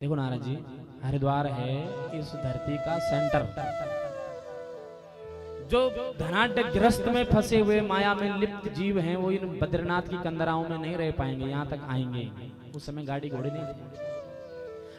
देखो नारद जी, हरिद्वार है इस धरती का सेंटर। जो धनाढ्य ग्रस्त में फंसे हुए माया में लिप्त जीव हैं वो इन बद्रीनाथ की कंदराओं में नहीं रह पाएंगे, यहाँ तक आएंगे। उस समय गाड़ी घोड़े नहीं थे।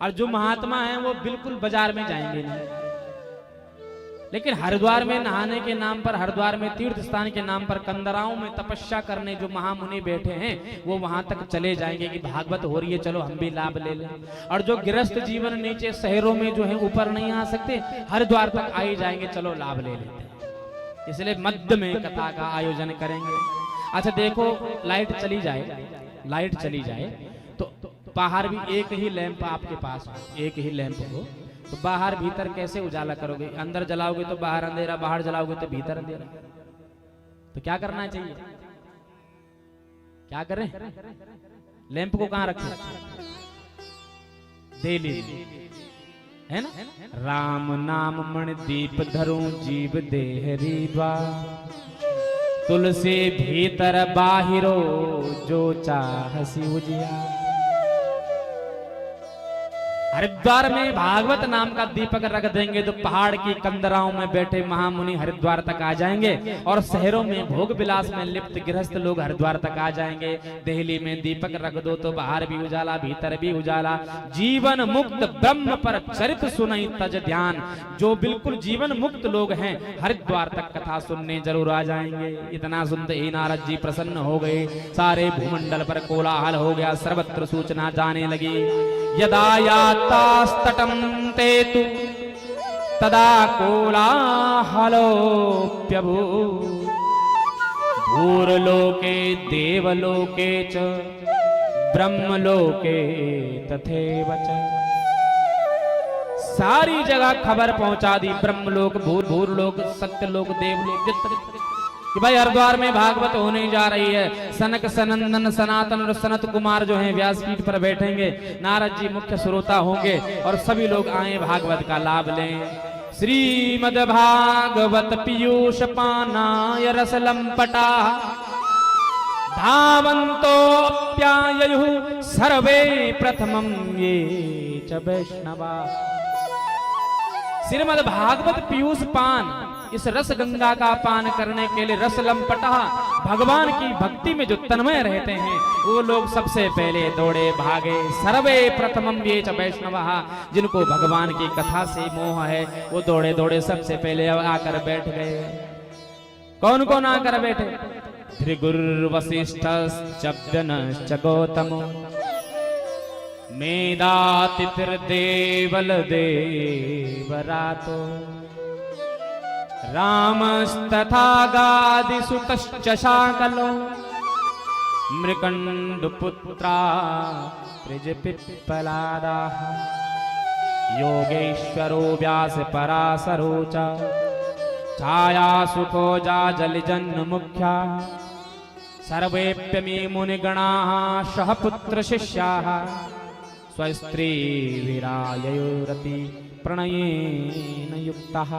और जो महात्मा हैं वो बिल्कुल बाजार में जाएंगे नहीं। लेकिन हरिद्वार में नहाने के नाम पर, हरिद्वार में तीर्थ स्थान के नाम पर कंदराओं में तपस्या करने जो महामुनि बैठे हैं वो वहां तक चले जाएंगे कि भागवत हो रही है, चलो हम भी लाभ ले लें। और जो गृहस्थ जीवन नीचे शहरों में जो है ऊपर नहीं आ सकते, हरिद्वार तक आ ही जाएंगे, चलो लाभ ले लेते हैं। इसलिए मध्य में कथा का आयोजन करेंगे। अच्छा देखो, लाइट चली जाए तो बाहर भी एक ही लैंप आपके पास हो, एक ही लैंप हो तो बाहर भीतर कैसे उजाला करोगे? अंदर जलाओगे तो बाहर अंधेरा, बाहर जलाओगे तो भीतर अंधेरा। तो क्या करना चाहिए? क्या करें? लैंप को कहां रखें? दे लीजिए, है ना? राम नाम मणि दीप धरूं जीव देहरी द्वार, तुलसी भीतर बाहिरो जो चाहसी उजिया। हरिद्वार में भागवत नाम का दीपक रख देंगे तो पहाड़ की कंदराओं में बैठे महामुनि हरिद्वार तक आ जाएंगे, और शहरों में भोग विलास में लिप्त गृहस्थ लोग हरिद्वार तक आ जाएंगे। दिल्ली में दीपक रख दो तो बाहर भी उजाला, भीतर भी उजाला। जीवन मुक्त ब्रह्म पर चरित सुनई तज ध्यान। जो बिल्कुल जीवन मुक्त लोग हैं हरिद्वार तक कथा सुनने जरूर आ जाएंगे। इतना सुनते ही नारद जी प्रसन्न हो गए। सारे भूमंडल पर कोलाहल हो गया, सर्वत्र सूचना जाने लगी। यदा यातास्तटं ते तु तदा कोलाहलोऽप्यभूत्, भूर्लोके देवलोके च ब्रह्मलोके तथैव च। सारी जगह खबर पहुंचा दी, ब्रह्मलोक, भूरलोक, सत्यलोक, देवलोक, कि भाई हरिद्वार में भागवत होने जा रही है। सनक सनंदन सनातन और सनत कुमार जो हैं व्यासपीठ पर बैठेंगे, नारद जी मुख्य श्रोता होंगे और सभी लोग आए भागवत का लाभ लें। श्रीमद् भागवत पीयूष पानाय रसलंपटा, धावन्तोऽप्याययुः सर्वे प्रथमं ये च वैष्णवा। श्रीमद् भागवत पीयूष पान, इस रस गंगा का पान करने के लिए रसलंपटा, भगवान की भक्ति में जो तन्मय रहते हैं वो लोग सबसे पहले दौड़े भागे। सर्वे प्रथमं ये च वैष्णवः, जिनको भगवान की कथा से मोह है वो दौड़े दौड़े सबसे पहले आकर बैठ गए। कौन कौन आकर बैठे? भृगुर्वसिष्ठश्च व्यासश्च गौतमो, मेधातिथिर्देवल देवरातो, रामस्तथा गादिसुतश्च शाकलो, मृकण्डपुत्रा त्रिजपिप्पलादाः, योगेश्वरो व्यास पराशरो च, छायासुखो जाजलिजन्मुख्या, सर्वेऽप्यमी मुनिगणाः सहपुत्रशिष्याः, स्वस्त्री विराययोरति प्रणयेन युक्तः।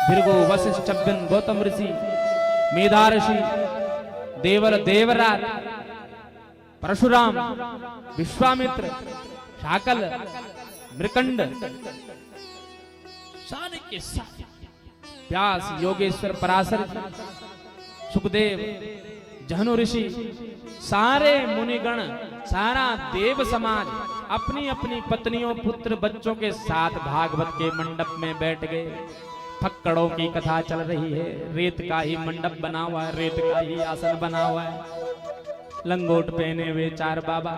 भृगु वसिष्ठ गौतम ऋषि, मेधा ऋषि, देवल देवराज, परशुराम, विश्वामित्र, शाकल, मृकंड, सारे के सारे, व्यास, योगेश्वर, पराशर, सुखदेव, जहनु ऋषि, सारे मुनिगण, सारा देव समाज अपनी अपनी पत्नियों, पुत्र, बच्चों के साथ भागवत के मंडप में बैठ गए। फक्कड़ों की कथा चल रही है। रेत का ही मंडप बना हुआ है, रेत का ही आसन बना हुआ है। लंगोट पहने हुए चार बाबा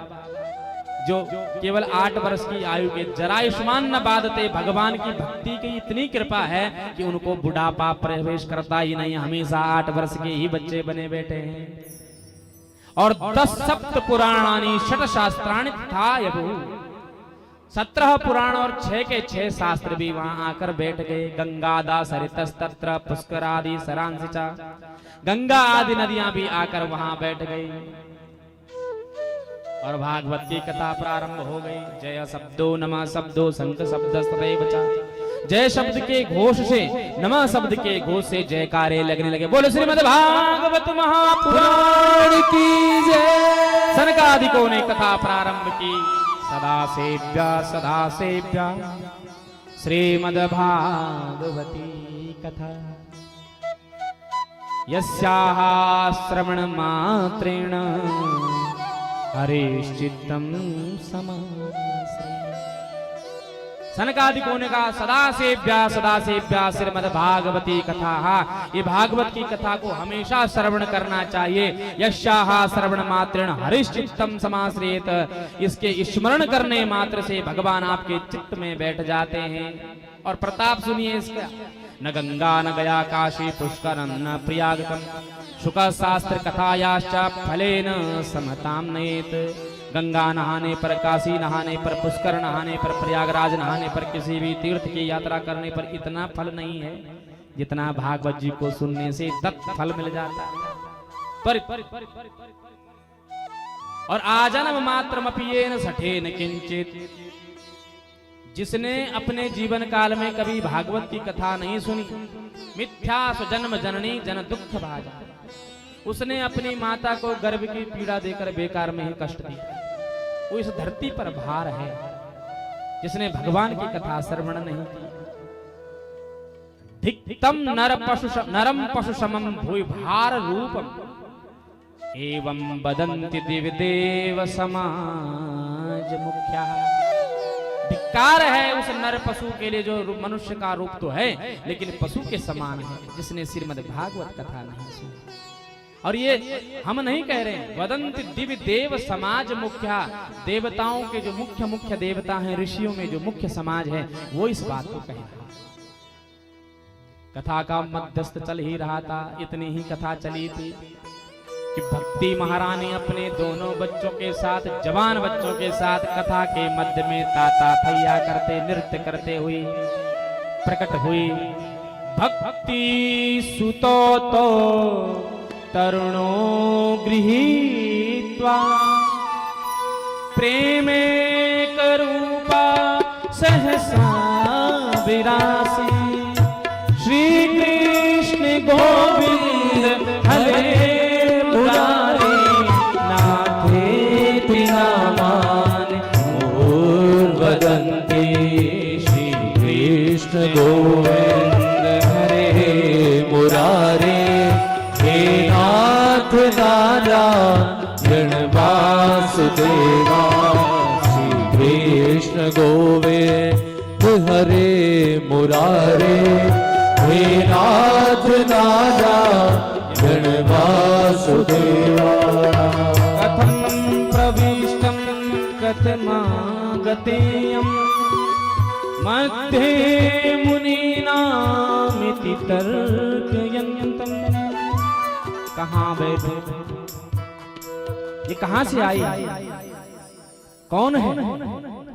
जो केवल 8 वर्ष की आयु के, जरायुष्मान न बाधते, भगवान की भक्ति की इतनी कृपा है कि उनको बुढ़ापा प्रवेश करता ही नहीं, हमेशा 8 वर्ष के ही बच्चे बने बैठे हैं। और 10 सप्त पुराणानि षट शास्त्राणि था यभू, 17 पुराण और 6 के 6 शास्त्र भी वहां आकर बैठ गए। गंगादा सरितस्तत्र पुष्करादि सरांसिचा, गंगा आदि नदियां भी आकर वहां बैठ गई और भागवत की कथा प्रारंभ हो गई। जय शब्दो नमः शब्दो शंख शब्द सदैव च, जय शब्द के घोष से, नमः शब्द के घोष से जयकारे लगने लगे। बोलो श्रीमद् भागवत महापुराण की जय। सनकादिकों ने कथा प्रारंभ की। सदासेव्या श्रीमद्भागवती कथा यस्याः श्रवणमात्रेण हरिश्चित्तं समाश्रयेत्। सनकादिकों ने कहा सदासेव्या श्रीमद्भागवती कथा। ये भागवत की कथा को हमेशा श्रवण करना चाहिए। यस्याः श्रवण मात्रेण हरिश्चित्तं समाश्रयेत्। इसके स्मरण करने मात्र से भगवान आपके चित्त में बैठ जाते हैं। और प्रताप सुनिए इसका। न गंगा न गया काशी पुष्करम न प्रयागतम शुक शास्त्र कथायाश्च फलेन समताम नयेत। गंगा नहाने पर, काशी नहाने पर, पुष्कर नहाने पर, प्रयागराज नहाने पर, किसी भी तीर्थ की यात्रा करने पर इतना फल नहीं है जितना भागवत जी को सुनने से तत् फल मिल जाता है। और आजन्म मात्रमपियेन सठेन किंचित। जिसने अपने जीवन काल में कभी भागवत की कथा नहीं सुनी, मिथ्या स्वजन्म जननी जन दुख भाजा। उसने अपनी माता को गर्भ की पीड़ा देकर बेकार में ही कष्ट दिया। वो इस धरती पर भार है जिसने भगवान की कथा श्रवण नहीं की। धिक्तम नरम पशु समम भूय भार रूपम एवं बदंति दिव्यदेव समाज मुख्या। धिक्कार है उस नर पशु के लिए जो मनुष्य का रूप तो है लेकिन पशु के समान है, जिसने श्रीमद् भागवत कथा नहीं सुनी। और ये हम नहीं कह रहे हैं, वदंति दिव्य देव समाज मुख्या। देवताओं के जो मुख्य देवता हैं, ऋषियों में जो मुख्य समाज है, वो इस बात को कह रहा है। कथा का मध्यस्थ चल ही रहा था। इतनी ही कथा चली थी कि भक्ति महारानी अपने दोनों बच्चों के साथ, जवान बच्चों के साथ कथा के मध्य में ताता थैया करते, नृत्य करते हुई प्रकट हुई। भक्ति सुतो तो तरुणो गृहीत्वा प्रेमे करूपा सहसा विरासी। श्री कृष्ण गोविंद हरे मुरारी नाथे नामान वदन्ति। श्री कृष्ण गोविंद हरे मुरारी नाथ नारायण वासुदेवा। श्री कृष्ण गोविंद हरे मुरारे हे नाथ नारायण वासुदेवा। कथं प्रविष्टं कथमागतेयं मध्ये मुनीनामिति तर्कयन्तं। कहाँ बैठे, ये कहां से आई, कौन है?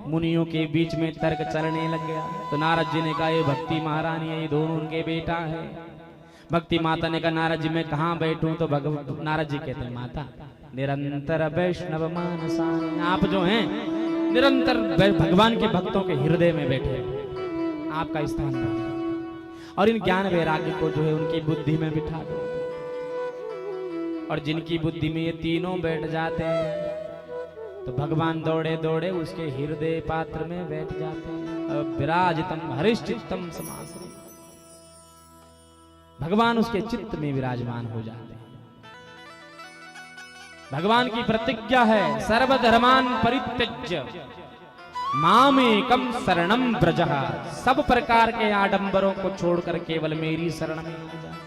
मुनियों के बीच में तर्क चलने लग गया। तो नारद जी ने कहा ये भक्ति महारानी है, ये दोनों उनके बेटा है। भक्ति माता ने कहा नारद जी मैं कहाँ बैठूं? तो नारद जी कहते हैं माता निरंतर वैष्णव मानसानि। आप जो हैं निरंतर भगवान के भक्तों के हृदय में बैठे, आपका स्थान है। और इन ज्ञान वैराग्य को जो है उनकी बुद्धि में बिठा दो। और जिनकी बुद्धि में ये तीनों बैठ जाते हैं तो भगवान दौड़े दौड़े उसके हृदय पात्र में बैठ जाते हैं। विराजितम हरिश्चित्तम समाश्रयेत्। भगवान उसके चित्त में विराजमान हो जाते हैं। भगवान की प्रतिज्ञा है सर्वधर्मान परित्यज्य मामेकम शरणम व्रजः। सब प्रकार के आडंबरों को छोड़कर केवल मेरी शरण में आ जाए।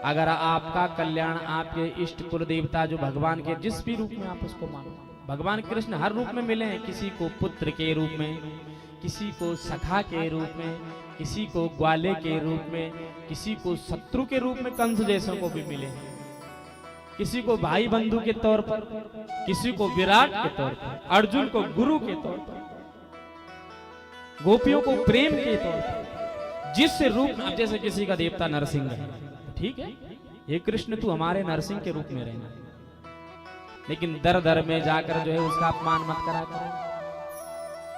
अगर आपका कल्याण आपके इष्ट कुल देवता जो भगवान के जिस भी रूप में आप उसको मानो, भगवान कृष्ण हर रूप में मिले हैं। किसी को पुत्र के रूप में, किसी को सखा के रूप में, किसी को ग्वाले के रूप में, किसी को शत्रु के रूप में कंस जैसों को भी मिले हैं, किसी को भाई बंधु के तौर पर, किसी को विराट के तौर पर, अर्जुन को गुरु के तौर पर, गोपियों को प्रेम के तौर पर, जिस रूप में। जैसे किसी का देवता नरसिंह है, ठीक है, ये कृष्ण तू हमारे नरसिंह के रूप में रहना, लेकिन दर दर में जाकर जो है उसका अपमान मत करा करो।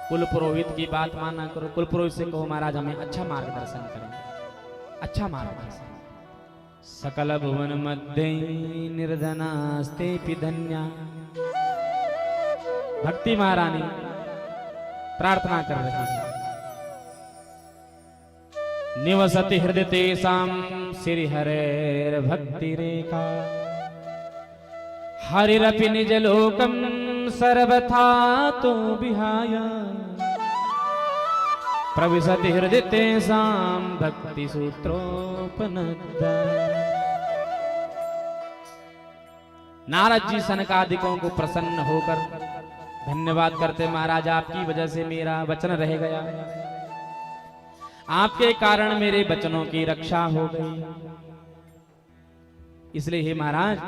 कुल पुरोहित की बात माना करो। कुल पुरोहित से कहो महाराज हमें अच्छा मार्गदर्शन करें, अच्छा मार्गदर्शन। सकल भुवन मध्य निर्धनास्ते धन्या भक्ति महारानी प्रार्थना कर रही है। निवसति हृदय तेषां श्री हरेर भक्ति रेखा हरिरपि निज लोकम सर्वथा तो विहाय प्रविशति हृदय तेषां भक्ति सूत्रोपनद्ध। नारद जी सनकादिकों को प्रसन्न होकर धन्यवाद करते, महाराज आपकी वजह से मेरा वचन रह गया, आपके कारण मेरे वचनों की रक्षा हो गई, इसलिए हे महाराज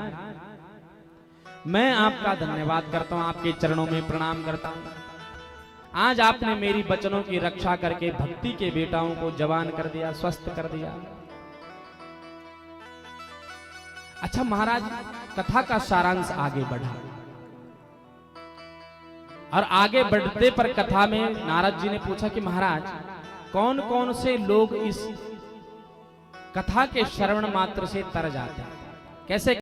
मैं आपका धन्यवाद करता हूं, आपके चरणों में प्रणाम करता हूं। आज आपने मेरी वचनों की रक्षा करके भक्ति के बेटाओं को जवान कर दिया, स्वस्थ कर दिया। अच्छा महाराज, कथा का सारांश आगे बढ़ा और आगे बढ़ते पर कथा में नारद जी ने पूछा कि महाराज कौन कौन से लोग इस कथा के श्रवण मात्र से तर जाते हैं, कैसे